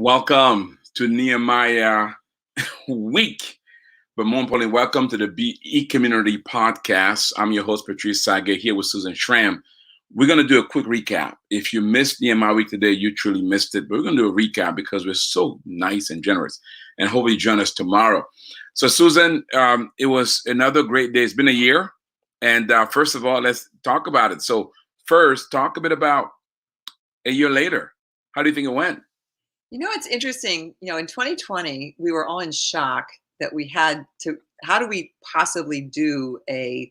Welcome to Nehemiah week, but more importantly, welcome to the BE Community Podcast. I'm your host, Patrice Sage, here with Susan Schramm. We're going to do a quick recap. If you missed Nehemiah week today, you truly missed it, but we're going to do a recap because we're so nice and generous, and hopefully join us tomorrow. So, Susan, it was another great day. It's been a year, and first of all, let's talk about it. So, first, talk a bit about a year later. How do you think it went? It's interesting. In 2020, we were all in shock that we had to, how do we possibly do a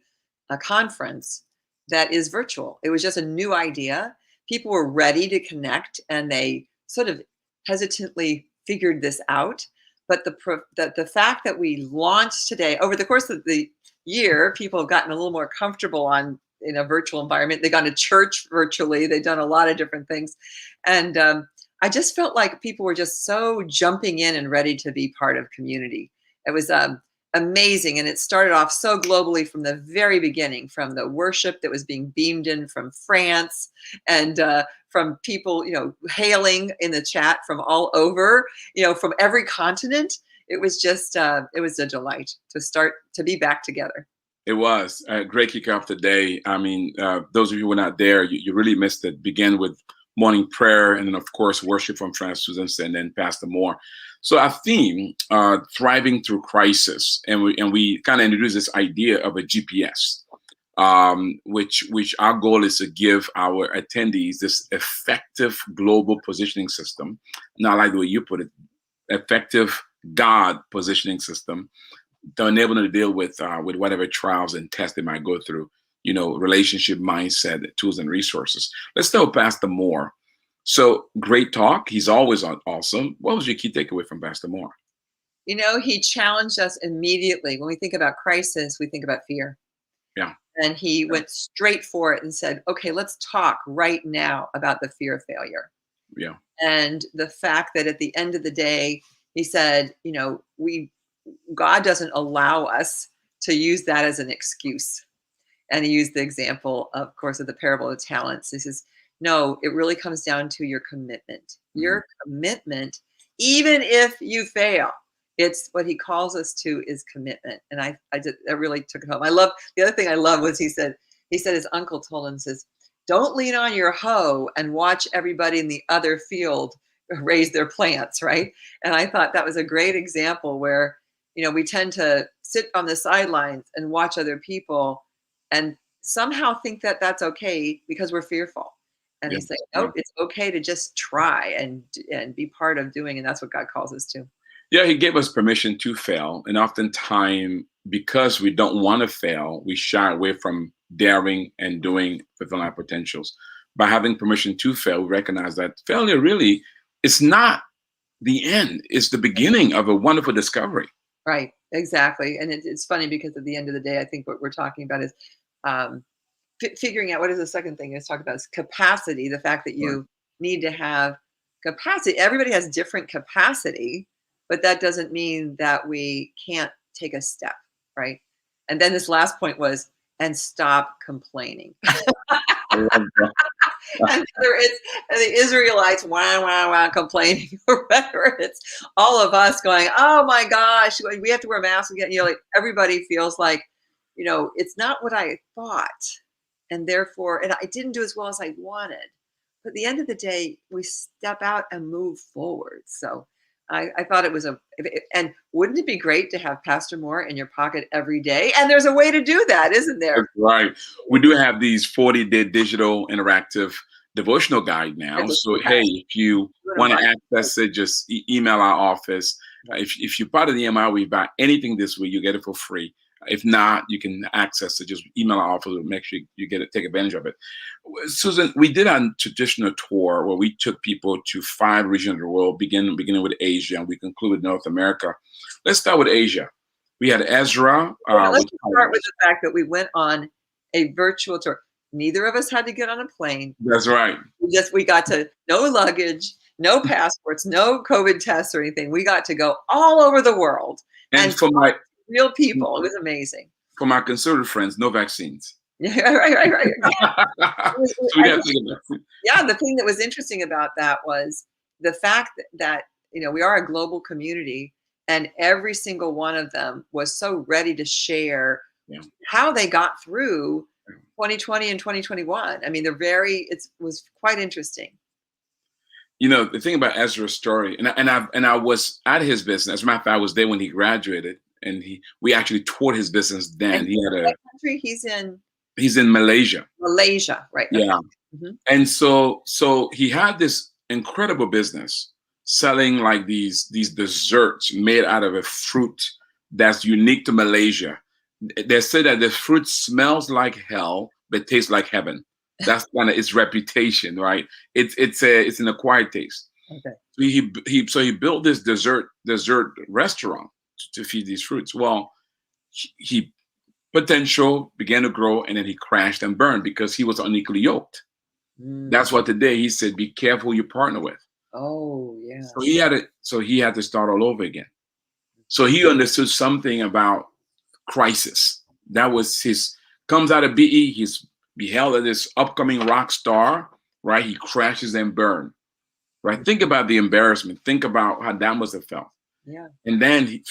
conference that is virtual? It was just a new idea. People were ready to connect and they sort of hesitantly figured this out. But the fact that we launched today, over the course of the year, people have gotten a little more comfortable in a virtual environment. They've gone to church virtually. They've done a lot of different things. And I just felt like people were just so jumping in and ready to be part of community. It was amazing. And it started off so globally from the very beginning, from the worship that was being beamed in from France and from people, hailing in the chat from all over, from every continent. It was just, it was a delight to be back together. It was a great kickoff today. I mean, those of you who were not there, you really missed it. Began with morning prayer, and then of course worship from Francis Susan, and then Pastor Moore. So our theme, thriving through crisis, and we kind of introduced this idea of a GPS, which our goal is to give our attendees this effective global positioning system. Not like the way you put it, effective God positioning system to enable them to deal with whatever trials and tests they might go through. Relationship, mindset, tools, and resources. Let's start with Pastor Moore. So great talk. He's always awesome. What was your key takeaway from Pastor Moore? He challenged us immediately. When we think about crisis, we think about fear. Yeah. And he went straight for it and said, okay, let's talk right now about the fear of failure. Yeah. And the fact that at the end of the day, he said, God doesn't allow us to use that as an excuse. And he used the example, of course, of the parable of talents. He says, no, it really comes down to your commitment. Mm-hmm. Your commitment, even if you fail, it's what he calls us to is commitment. And I really took it home. The other thing I love was he said his uncle told him, says, don't lean on your hoe and watch everybody in the other field raise their plants, right? And I thought that was a great example where, we tend to sit on the sidelines and watch other people and somehow think that that's okay because we're fearful. And he's saying, no, it's okay to just try and be part of doing. And that's what God calls us to. Yeah, he gave us permission to fail. And oftentimes, because we don't want to fail, we shy away from daring and doing, fulfilling our potentials. By having permission to fail, we recognize that failure really is not the end. It's the beginning of a wonderful discovery. Right, exactly. And it's funny because at the end of the day, I think what we're talking about is figuring out what is the second thing is talk about is capacity, the fact that you need to have capacity. Everybody has different capacity, but that doesn't mean that we can't take a step, right? And then this last point was, and stop complaining. And whether it's the Israelites complaining or whether it's all of us going, oh my gosh, we have to wear masks again. Everybody feels like, it's not what I thought. And therefore, I didn't do as well as I wanted. But at the end of the day, we step out and move forward. So I thought it was and wouldn't it be great to have Pastor Moore in your pocket every day? And there's a way to do that, isn't there? That's right. We do have these 40-day digital interactive devotional guide now. So, hey, if you want to access it, just email our office. If you're part of the Nehemiah, we buy anything this week, you get it for free. If not, you can access it. Just email our office. Make sure you get it, take advantage of it. Susan, we did a traditional tour where we took people to 5 regions of the world, beginning with Asia, and we concluded North America. Let's start with Asia. We had Ezra. Let's start with the fact that we went on a virtual tour. Neither of us had to get on a plane. That's right. We got to, no luggage, no passports, no COVID tests or anything. We got to go all over the world. And for my real people, it was amazing. For my conservative friends, no vaccines. Yeah, right. So we got to yeah, the thing that was interesting about that was the fact that we are a global community, and every single one of them was so ready to share Yeah. how they got through 2020 and 2021. I mean, it was quite interesting. The thing about Ezra's story, and I was at his business. As a matter of fact, I was there when he graduated, and we actually toured his business then. And He had what country he's in Malaysia. Malaysia, right? Okay. Yeah. Mm-hmm. And so he had this incredible business selling like these desserts made out of a fruit that's unique to Malaysia. They say that the fruit smells like hell but tastes like heaven. That's kind of its reputation, right? It's an acquired taste. Okay. So he built this dessert restaurant to feed these fruits. Well, he potential began to grow, and then he crashed and burned because he was unequally yoked. That's what today he said, be careful who you partner with. Oh, yeah. So he had to start all over again. So he understood something about crisis. That was comes out of BE, he's beheld as this upcoming rock star, right? He crashes and burns, right? Think about the embarrassment. Think about how that must have felt. Yeah. And then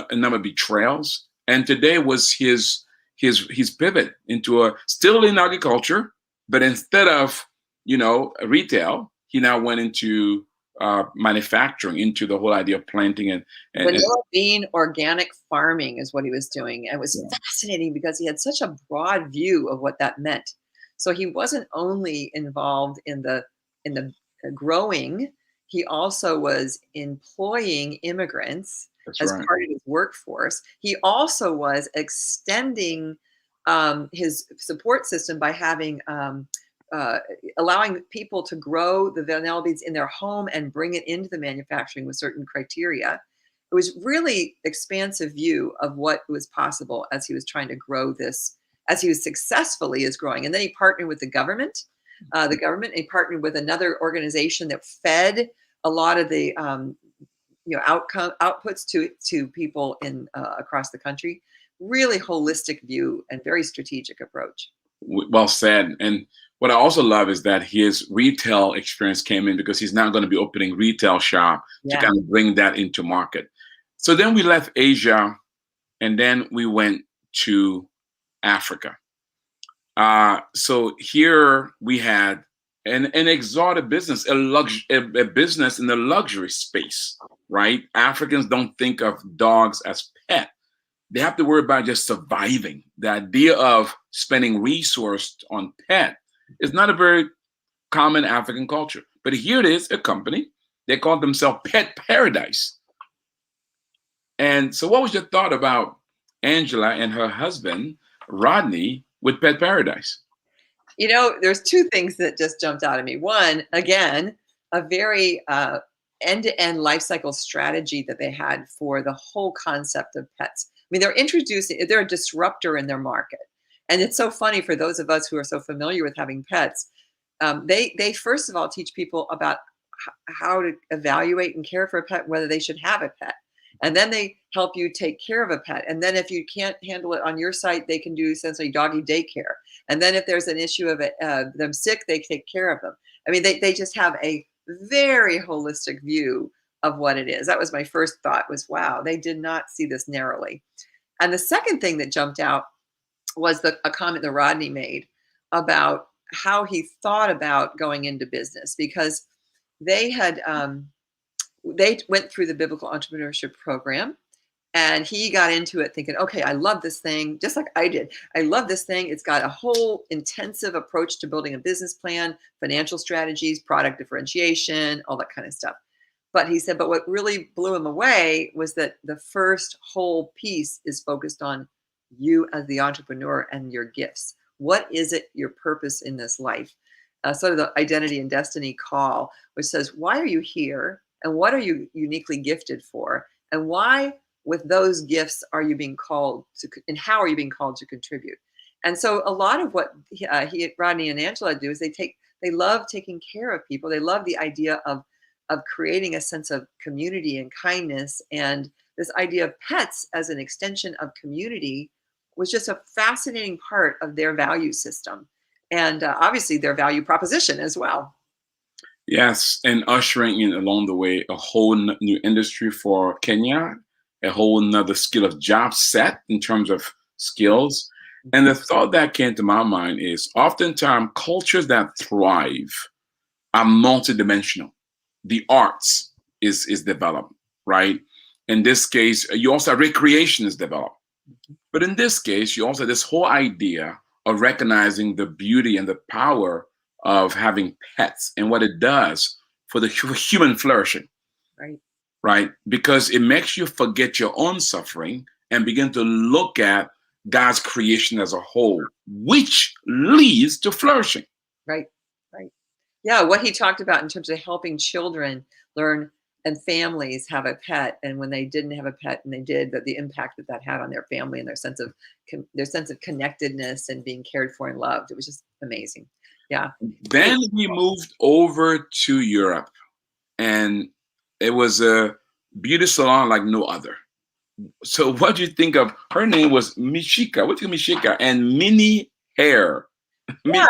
a number of betrayals. And today was his pivot into still in agriculture, but instead of retail, he now went into manufacturing, into the whole idea of planting and vanilla bean organic farming is what he was doing. It was fascinating because he had such a broad view of what that meant. So he wasn't only involved in the growing, he also was employing immigrants as part of his workforce. He also was extending his support system by having allowing people to grow the vanilla beans in their home and bring it into the manufacturing with certain criteria. It was really expansive view of what was possible as he was trying to grow this, as he was successfully is growing. And then he partnered with the government, and he partnered with another organization that fed a lot of the outputs to people in across the country. Really holistic view and very strategic approach. Well said. And what I also love is that his retail experience came in because he's now going to be opening retail shop to kind of bring that into market. So then we left Asia, and then we went to Africa. So here we had an exotic business, a business in the luxury space, right? Africans don't think of dogs as pet. They have to worry about just surviving. The idea of spending resource on pet is not a very common African culture. But here it is, a company. They call themselves Pet Paradise. And so what was your thought about Angela and her husband, Rodney, with Pet Paradise? There's two things that just jumped out at me. One, again, a very end-to-end life cycle strategy that they had for the whole concept of pets. I mean, they're a disruptor in their market. And it's so funny for those of us who are so familiar with having pets. They first of all teach people about how to evaluate and care for a pet, whether they should have a pet. And then they help you take care of a pet. And then if you can't handle it on your site, they can do essentially doggy daycare. And then if there's an issue of them sick, they take care of them. I mean, they just have a very holistic view of what it is. That was my first thought was, wow, they did not see this narrowly. And the second thing that jumped out was a comment that Rodney made about how he thought about going into business, because they went through the biblical entrepreneurship program, and he got into it thinking, okay, I love this thing, just like I did. I love this thing. It's got a whole intensive approach to building a business plan, financial strategies, product differentiation, all that kind of stuff. But he said, but what really blew him away was that the first whole piece is focused on you as the entrepreneur and your gifts. What is it, your purpose in this life? Sort of the identity and destiny call, which says, why are you here? And what are you uniquely gifted for? And why, with those gifts, are you being called to, and how are you being called to contribute? And so a lot of what Rodney and Angela do is they love taking care of people. They love the idea of creating a sense of community and kindness. And this idea of pets as an extension of community was just a fascinating part of their value system. And obviously their value proposition as well. Yes, and ushering in along the way a whole new industry for Kenya, a whole nother skill of job set in terms of skills. And the thought that came to my mind is oftentimes cultures that thrive are multidimensional. The arts is developed, right? In this case, you also have recreation is developed. But in this case, you also have this whole idea of recognizing the beauty and the power of having pets and what it does for the human flourishing, Right. right? Because it makes you forget your own suffering and begin to look at God's creation as a whole, which leads to flourishing. Right. Right. Yeah, what he talked about in terms of helping children learn and families have a pet, and when they didn't have a pet and they did, that the impact that that had on their family and their sense of connectedness and being cared for and loved. It was just amazing. Yeah. Hey, Then we moved over to Europe, and it was a beauty salon like no other. So, what do you think of her name was Mishika? What do you think of Mishika and mini hair? yeah,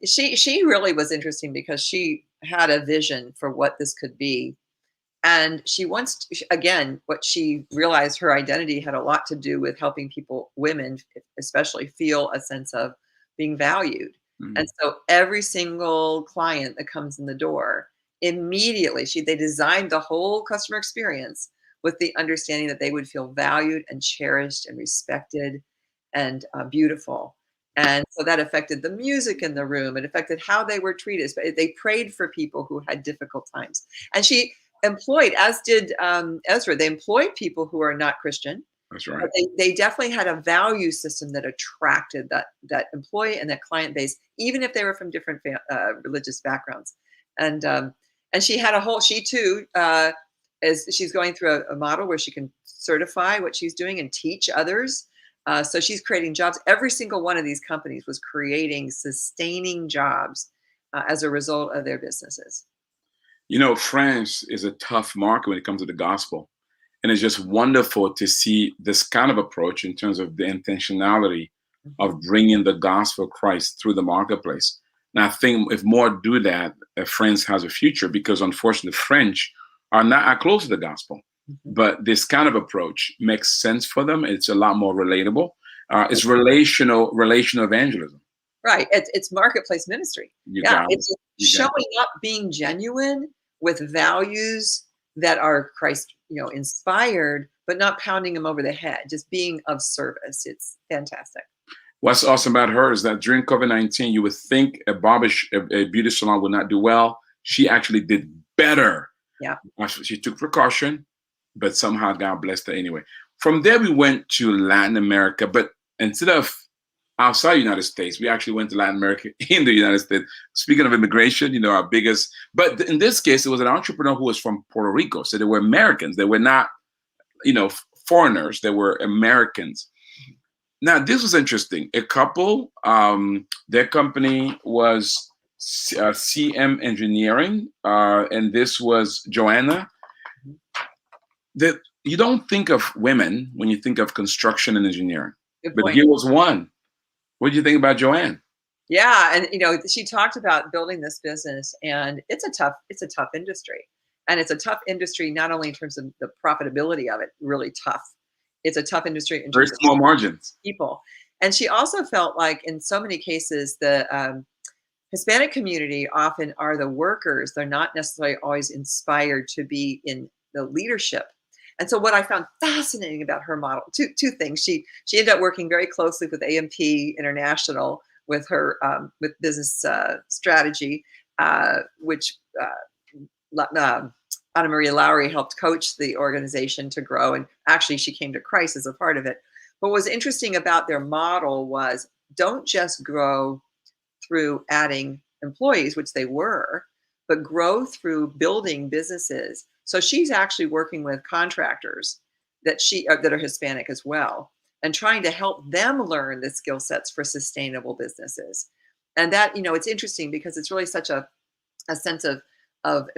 Mi- she really was interesting because she had a vision for what this could be. And she wants to, again, what she realized her identity had a lot to do with helping people, women especially, feel a sense of being valued. And Mhm. so every single client that comes in the door, immediately they designed the whole customer experience with the understanding that they would feel valued and cherished and respected and beautiful. And so that affected the music in the room. It affected how they were treated. But they prayed for people who had difficult times. And she employed, as did Ezra, they employed people who are not Christian, That's but right. they definitely had a value system that attracted that employee and that client base, even if they were from different religious backgrounds. And she had a whole. She too, as she's going through a model where she can certify what she's doing and teach others. So she's creating jobs. Every single one of these companies was creating sustaining jobs as a result of their businesses. You know, France is a tough market when it comes to the gospel. And it's just wonderful to see this kind of approach in terms of the intentionality Mhm. of bringing the gospel of Christ through the marketplace. And I think if more do that, France has a future because unfortunately, the French are close to the gospel. Mhm. But this kind of approach makes sense for them. It's a lot more relatable. It's relational evangelism. Right. It's marketplace ministry. You Yeah. got it. It's just You got it. showing up, being genuine with values that are Christ, inspired, but not pounding them over the head, just being of service. It's fantastic. What's awesome about her is that during COVID-19, you would think a beauty salon would not do well. She actually did better. Yeah. She took precaution, but somehow God blessed her anyway. From there, we went to Latin America, but instead of outside the United States, we actually went to Latin America in the United States. Speaking of immigration, our biggest, but in this case, it was an entrepreneur who was from Puerto Rico. So they were Americans. They were not, foreigners. They were Americans. Now, this was interesting. A couple, their company was CM Engineering, and this was Joanna. Mhm. That you don't think of women when you think of construction and engineering, Good but point. here was one. What do you think about Joanne? Yeah, and she talked about building this business, and it's a tough industry, and it's a tough industry not only in terms of the profitability of it, really tough. It's a tough industry in Very terms of small margins. people, and she also felt like in so many cases the Hispanic community often are the workers. They're not necessarily always inspired to be in the leadership. And so, what I found fascinating about her model, two things. She ended up working very closely with AMP International with her with business strategy, which Anna Maria Lowry helped coach the organization to grow. And actually, she came to Christ as a part of it. But what was interesting about their model was don't just grow through adding employees, which they were, but grow through building businesses. So she's actually working with contractors that are Hispanic as well, and trying to help them learn the skill sets for sustainable businesses. And that it's interesting because it's really such a sense of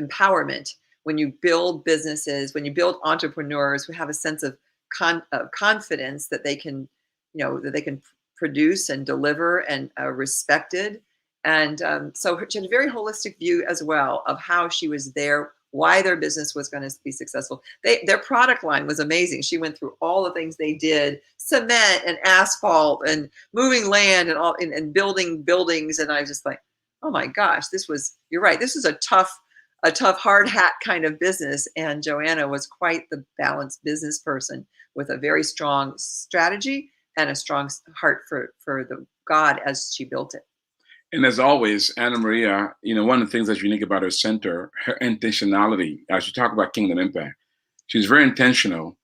empowerment when you build businesses, when you build entrepreneurs who have a sense of confidence that they can, that they can produce and deliver and respected And so she had a very holistic view as well of how she was there, why their business was going to be successful. Their product line was amazing. She went through all the things they did: cement and asphalt and moving land and all, and building buildings. And I was just like, oh my gosh, you're right. This is a tough, hard hat kind of business. And Joanna was quite the balanced business person with a very strong strategy and a strong heart for the God as she built it. And as always, Anna Maria, one of the things that's unique about her center, her intentionality, as you talk about Kingdom Impact, she's very intentional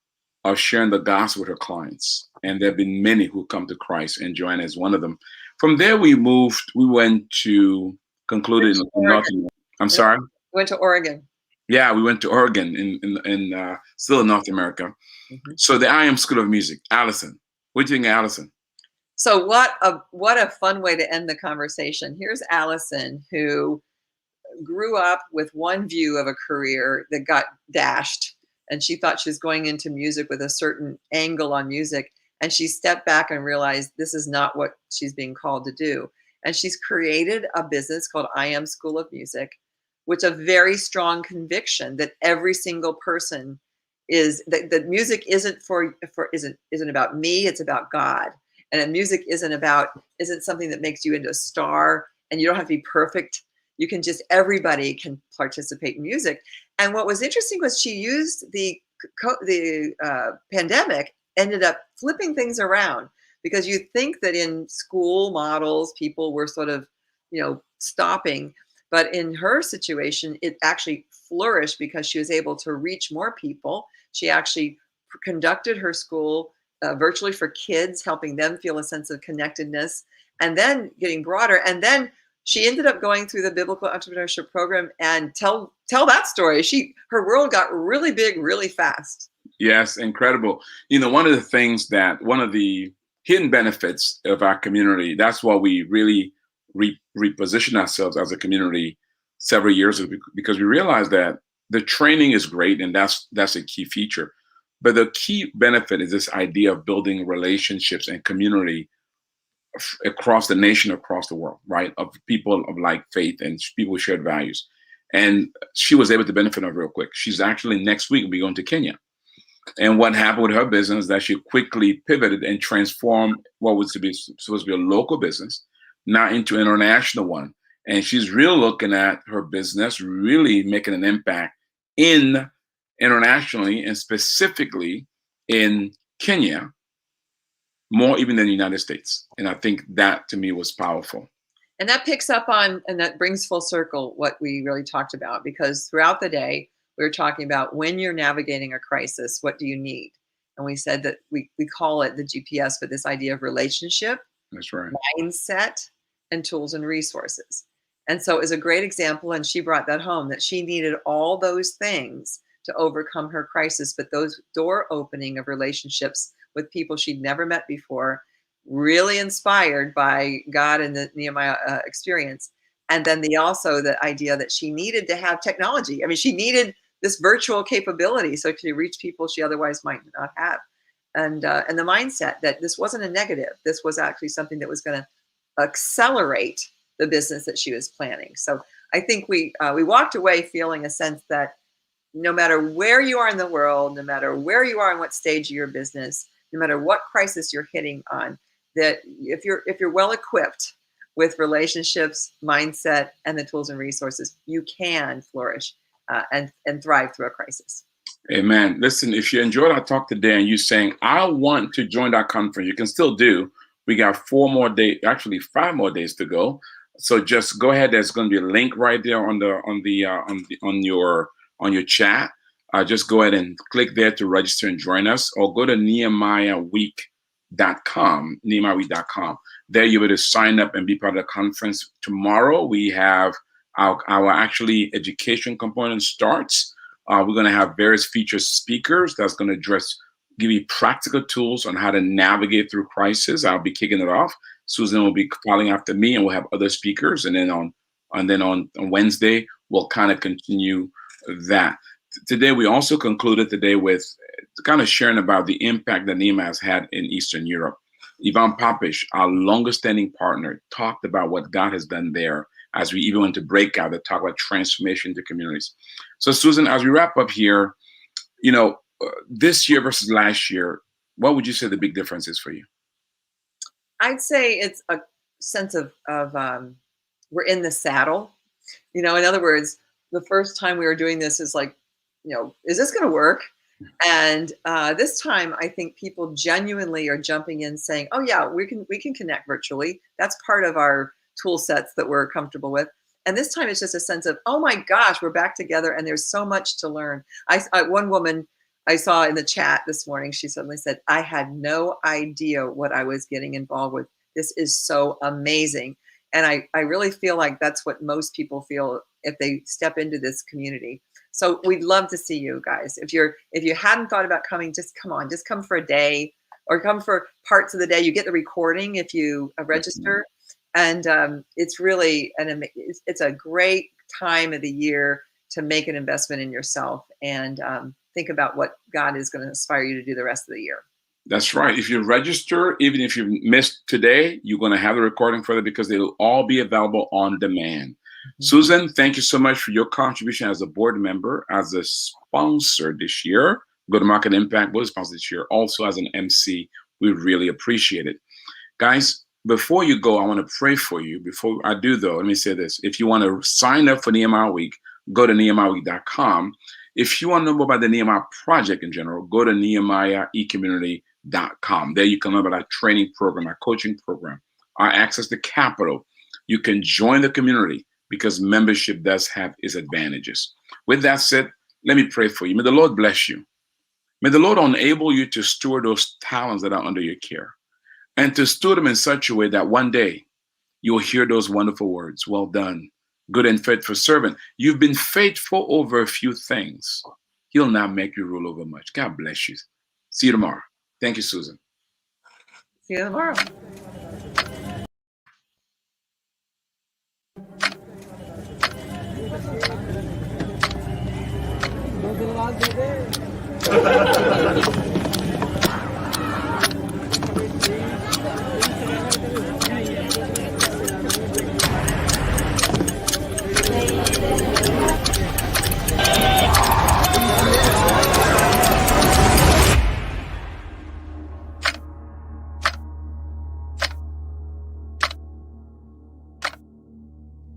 of sharing the gospel with her clients. And there have been many who come to Christ, and Joanna is one of them. From there, we went to concluded in North America. I'm sorry? We went to Oregon. Yeah, we went to Oregon in still in North America. Mm-hmm. So the I Am School of Music, Allison. What do you think of Allison? So what a fun way to end the conversation. Here's Allison, who grew up with one view of a career that got dashed, and she thought she was going into music with a certain angle on music, and she stepped back and realized this is not what she's being called to do. And she's created a business called I Am School of Music, with a very strong conviction that every single person is that music isn't isn't about me, it's about God. And music isn't something that makes you into a star, and you don't have to be perfect. You can everybody can participate in music. And what was interesting was she used the pandemic, ended up flipping things around, because you think that in school models, people were sort of, stopping. But in her situation, it actually flourished because she was able to reach more people. She actually conducted her school virtually for kids, helping them feel a sense of connectedness, and then getting broader. And then she ended up going through the biblical entrepreneurship program and tell that story. Her world got really big, really fast. Yes, incredible. One of the hidden benefits of our community, that's why we really reposition ourselves as a community several years ago, because we realized that the training is great, and that's a key feature. But the key benefit is this idea of building relationships and community across the nation, across the world, right? Of people of like faith and people with shared values. And she was able to benefit of it real quick. She's actually next week will be going to Kenya. And what happened with her business is that she quickly pivoted and transformed what was supposed to be a local business now into an international one. And she's really looking at her business, really making an impact internationally, and specifically in Kenya, more even than the United States. And I think that to me was powerful. And that picks up on, and that brings full circle what we really talked about, because throughout the day, we were talking about when you're navigating a crisis, what do you need? And we said that we call it the GPS, but this idea of relationship, that's right, mindset, and tools and resources. And so it was a great example, and she brought that home, that she needed all those things to overcome her crisis, but those door opening of relationships with people she'd never met before, really inspired by God and the Nehemiah experience. And then the idea that she needed to have technology. I mean, she needed this virtual capability so she could reach people she otherwise might not have. And the mindset that this wasn't a negative. This was actually something that was going to accelerate the business that she was planning. So I think we walked away feeling a sense that no matter where you are in the world, no matter where you are in what stage of your business, no matter what crisis you're hitting on, that if you're well equipped with relationships, mindset, and the tools and resources, you can flourish and thrive through a crisis. Amen. Listen, if you enjoyed our talk today and you're saying, I want to join that conference, you can still do. We got 4 more days, actually 5 more days to go. So just go ahead. There's going to be a link right there on your chat. Just go ahead and click there to register and join us, or go to nehemiahweek.com. There you'll be able to sign up and be part of the conference. Tomorrow we have our actually education component starts. We're going to have various featured speakers that's going to give you practical tools on how to navigate through crisis. I'll be kicking it off. Susan will be following after me, and we'll have other speakers. And then on Wednesday, we'll kind of continue that. Today, we also concluded today with kind of sharing about the impact that Nehemiah has had in Eastern Europe. Ivan Papish, our longest standing partner, talked about what God has done there as we even went to breakout that talk about transformation to communities. So, Susan, as we wrap up here, this year versus last year, what would you say the big difference is for you? I'd say it's a sense of we're in the saddle. In other words, the first time we were doing this is like, is this going to work? And this time, I think people genuinely are jumping in, saying, "Oh yeah, we can connect virtually. That's part of our tool sets that we're comfortable with." And this time, it's just a sense of, "Oh my gosh, we're back together, and there's so much to learn." One woman I saw in the chat this morning, she suddenly said, "I had no idea what I was getting involved with. This is so amazing." And I really feel like that's what most people feel if they step into this community. So we'd love to see you guys. If you hadn't thought about coming, just come for a day or come for parts of the day. You get the recording if you register. And it's really it's a great time of the year to make an investment in yourself and think about what God is going to inspire you to do the rest of the year. That's right. If you register, even if you missed today, you're going to have the recording for it because they'll all be available on demand. Mm-hmm. Susan, thank you so much for your contribution as a board member, as a sponsor this year. Go to Market Impact was sponsored this year. Also as an MC, we really appreciate it. Guys, before you go, I want to pray for you. Before I do, though, let me say this. If you want to sign up for Nehemiah Week, go to nehemiahweek.com. If you want to know more about the Nehemiah Project in general, go to nehemiahecommunity.com. There you can learn about our training program, our coaching program, our access to capital. You can join the community because membership does have its advantages. With that said, let me pray for you. May the Lord bless you. May the Lord enable you to steward those talents that are under your care and to steward them in such a way that one day you'll hear those wonderful words, "Well done, good and faithful servant. You've been faithful over a few things. He'll now make you rule over much." God bless you. See you tomorrow. Thank you, Susan. See you tomorrow.